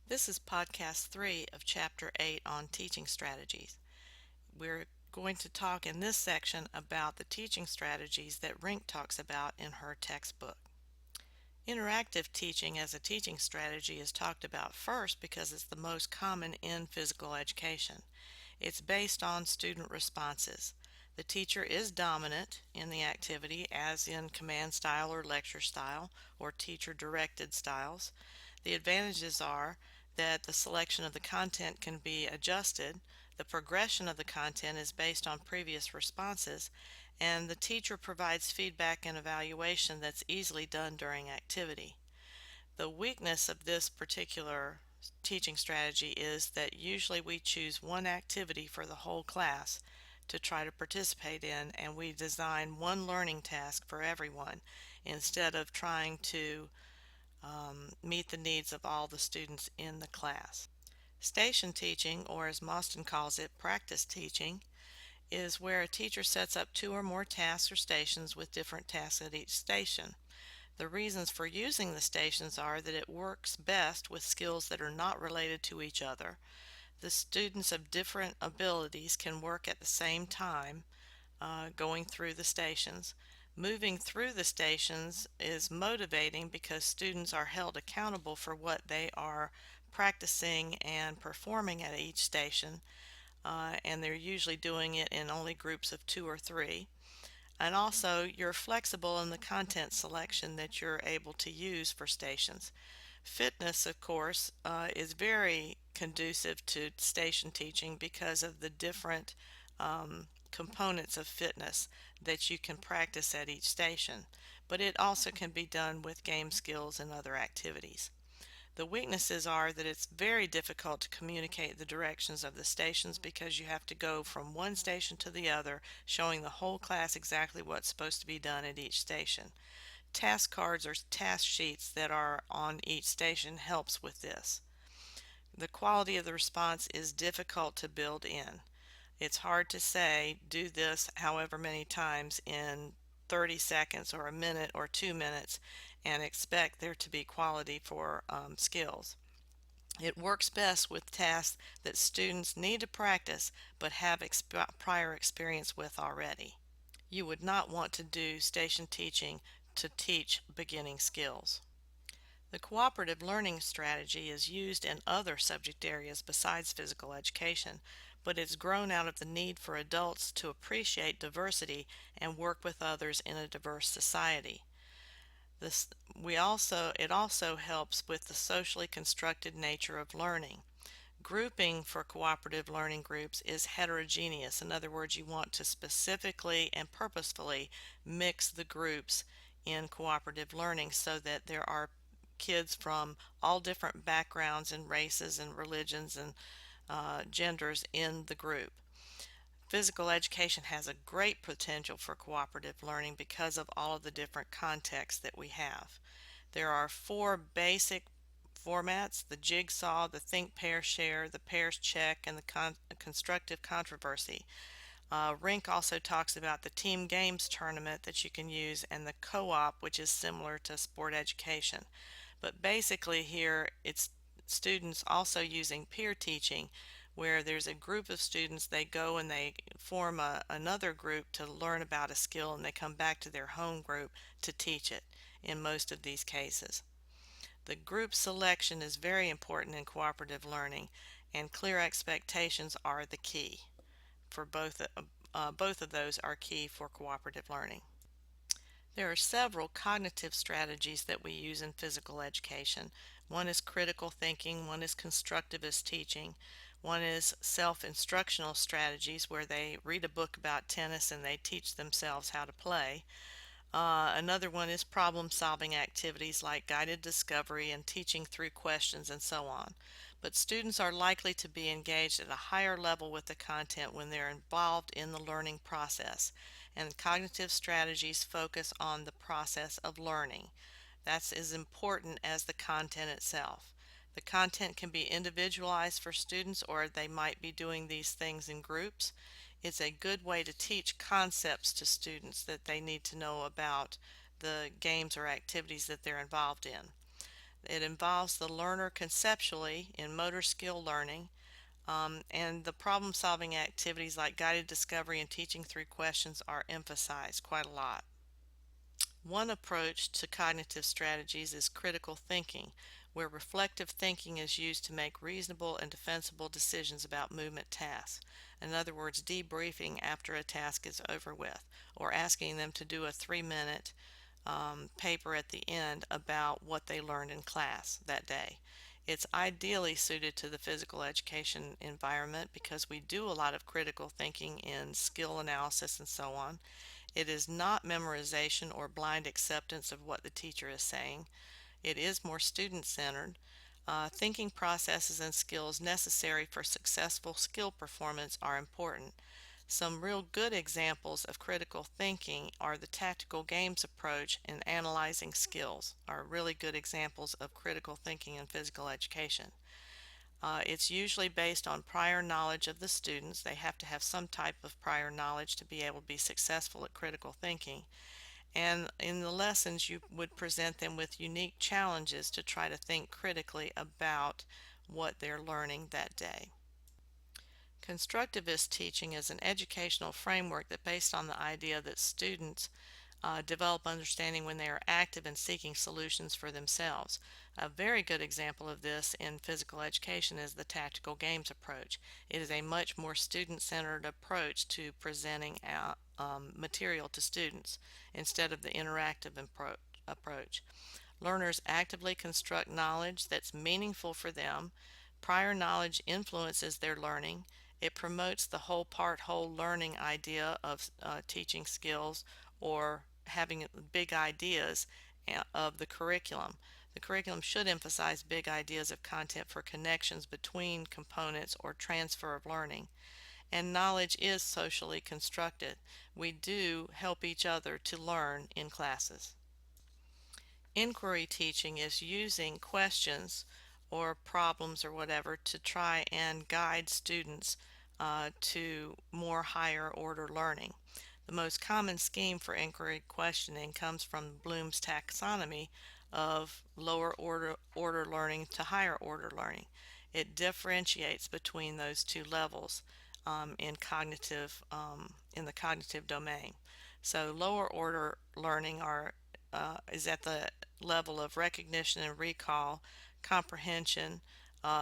This is podcast 3 of chapter 8 on teaching strategies. We're going to talk in this section about the teaching strategies that Rink talks about in her textbook. Interactive teaching as a teaching strategy is talked about first because it's the most common in physical education. It's based on student responses. The teacher is dominant in the activity, as in command style or lecture style or teacher-directed styles. The advantages are that the selection of the content can be adjusted, the progression of the content is based on previous responses, and the teacher provides feedback and evaluation that's easily done during activity. The weakness of this particular teaching strategy is that usually we choose one activity for the whole class to try to participate in, and we design one learning task for everyone instead of trying to meet the needs of all the students in the class. Station teaching, or as Mostyn calls it, practice teaching, is where a teacher sets up two or more tasks or stations with different tasks at each station. The reasons for using the stations are that it works best with skills that are not related to each other. The students of different abilities can work at the same time going through the stations. Moving through the stations is motivating because students are held accountable for what they are practicing and performing at each station, and they're usually doing it in only groups of 2 or 3. And also, you're flexible in the content selection that you're able to use for stations. Fitness, of course, is very conducive to station teaching because of the different components of fitness that you can practice at each station, but it also can be done with game skills and other activities. The weaknesses are that it's very difficult to communicate the directions of the stations because you have to go from one station to the other, showing the whole class exactly what's supposed to be done at each station. Task cards or task sheets that are on each station helps with this. The quality of the response is difficult to build in. It's hard to say, do this however many times in 30 seconds or a minute or 2 minutes and expect there to be quality for skills. It works best with tasks that students need to practice but have prior experience with already. You would not want to do station teaching to teach beginning skills. The cooperative learning strategy is used in other subject areas besides physical education, but it's grown out of the need for adults to appreciate diversity and work with others in a diverse society. It also helps with the socially constructed nature of learning. Grouping for cooperative learning groups is heterogeneous. In other words, you want to specifically and purposefully mix the groups in cooperative learning so that there are kids from all different backgrounds and races and religions and genders in the group. Physical education has a great potential for cooperative learning because of all of the different contexts that we have. There are 4 basic formats: the jigsaw, the think, pair, share, the pairs check, and the constructive controversy. Rink also talks about the team games tournament that you can use and the co-op, which is similar to sport education. But basically here it's students also using peer teaching, where there's a group of students, they go and they form another group to learn about a skill, and they come back to their home group to teach it in most of these cases. The group selection is very important in cooperative learning, and clear expectations are the key for both of those are key for cooperative learning. There are several cognitive strategies that we use in physical education. One is critical thinking, one is constructivist teaching, one is self-instructional strategies where they read a book about tennis and they teach themselves how to play. Another one is problem-solving activities like guided discovery and teaching through questions and so on. But students are likely to be engaged at a higher level with the content when they're involved in the learning process. And cognitive strategies focus on the process of learning. That's as important as the content itself. The content can be individualized for students, or they might be doing these things in groups. It's a good way to teach concepts to students that they need to know about the games or activities that they're involved in. It involves the learner conceptually in motor skill learning, and the problem-solving activities like guided discovery and teaching through questions are emphasized quite a lot. One approach to cognitive strategies is critical thinking, where reflective thinking is used to make reasonable and defensible decisions about movement tasks. In other words, debriefing after a task is over with, or asking them to do a 3-minute paper at the end about what they learned in class that day. It's ideally suited to the physical education environment because we do a lot of critical thinking in skill analysis and so on. It is not memorization or blind acceptance of what the teacher is saying. It is more student-centered. Thinking processes and skills necessary for successful skill performance are important. Some real good examples of critical thinking are the tactical games approach and analyzing skills are really good examples of critical thinking in physical education. It's usually based on prior knowledge of the students. They have to have some type of prior knowledge to be able to be successful at critical thinking. And in the lessons, you would present them with unique challenges to try to think critically about what they're learning that day. Constructivist teaching is an educational framework that based on the idea that students develop understanding when they are active in seeking solutions for themselves. A very good example of this in physical education is the tactical games approach. It is a much more student-centered approach to presenting material to students instead of the interactive approach. Learners actively construct knowledge that's meaningful for them. Prior knowledge influences their learning. It promotes the whole part whole learning idea of teaching skills or having big ideas of the curriculum. The curriculum should emphasize big ideas of content for connections between components or transfer of learning. And knowledge is socially constructed. We do help each other to learn in classes. Inquiry teaching is using questions or problems or whatever to try and guide students to more higher order learning. The most common scheme for inquiry questioning comes from Bloom's taxonomy of lower order learning to higher order learning. It differentiates between those two levels in the cognitive domain. So lower order learning is at the level of recognition and recall, comprehension,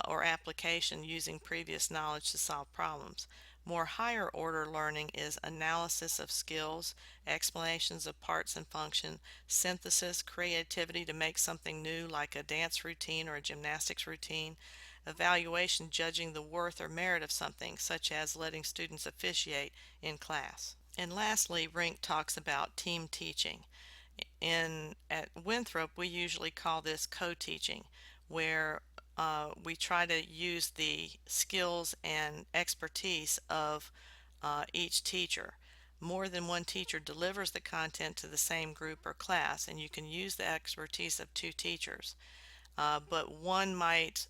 or application using previous knowledge to solve problems. More higher order learning is analysis of skills, explanations of parts and function, synthesis, creativity to make something new like a dance routine or a gymnastics routine, evaluation, judging the worth or merit of something, such as letting students officiate in class. And lastly, Rink talks about team teaching. At Winthrop, we usually call this co-teaching, where we try to use the skills and expertise of each teacher. More than one teacher delivers the content to the same group or class, and you can use the expertise of two teachers. But one might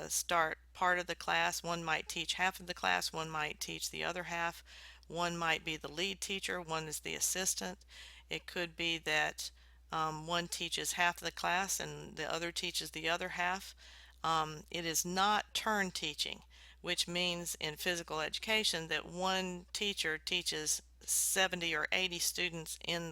start part of the class, one might teach half of the class, one might teach the other half, one might be the lead teacher, one is the assistant. It could be that one teaches half of the class and the other teaches the other half. It is not turn teaching, which means in physical education that one teacher teaches 70 or 80 students in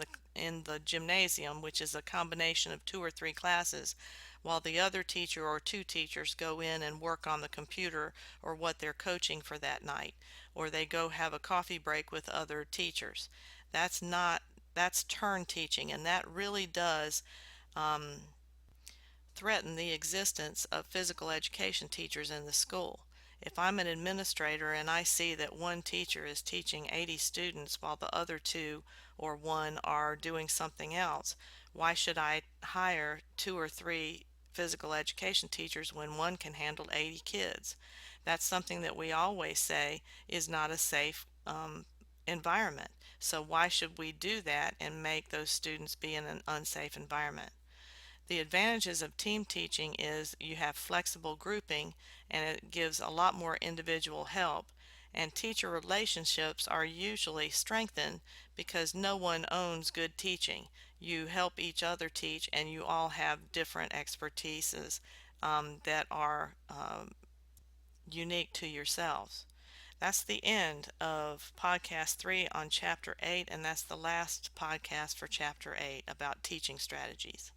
the gymnasium, which is a combination of 2 or 3 classes, while the other teacher or two teachers go in and work on the computer or what they're coaching for that night, or they go have a coffee break with other teachers. That's turn teaching, and that really does threaten the existence of physical education teachers in the school. If I'm an administrator and I see that one teacher is teaching 80 students while the other two or one are doing something else, why should I hire 2 or 3 physical education teachers when one can handle 80 kids? That's something that we always say is not a safe environment. So why should we do that and make those students be in an unsafe environment? The advantages of team teaching is you have flexible grouping and it gives a lot more individual help, and teacher relationships are usually strengthened because no one owns good teaching. You help each other teach, and you all have different expertises that are unique to yourselves. That's the end of podcast 3 on chapter 8, and that's the last podcast for chapter 8 about teaching strategies.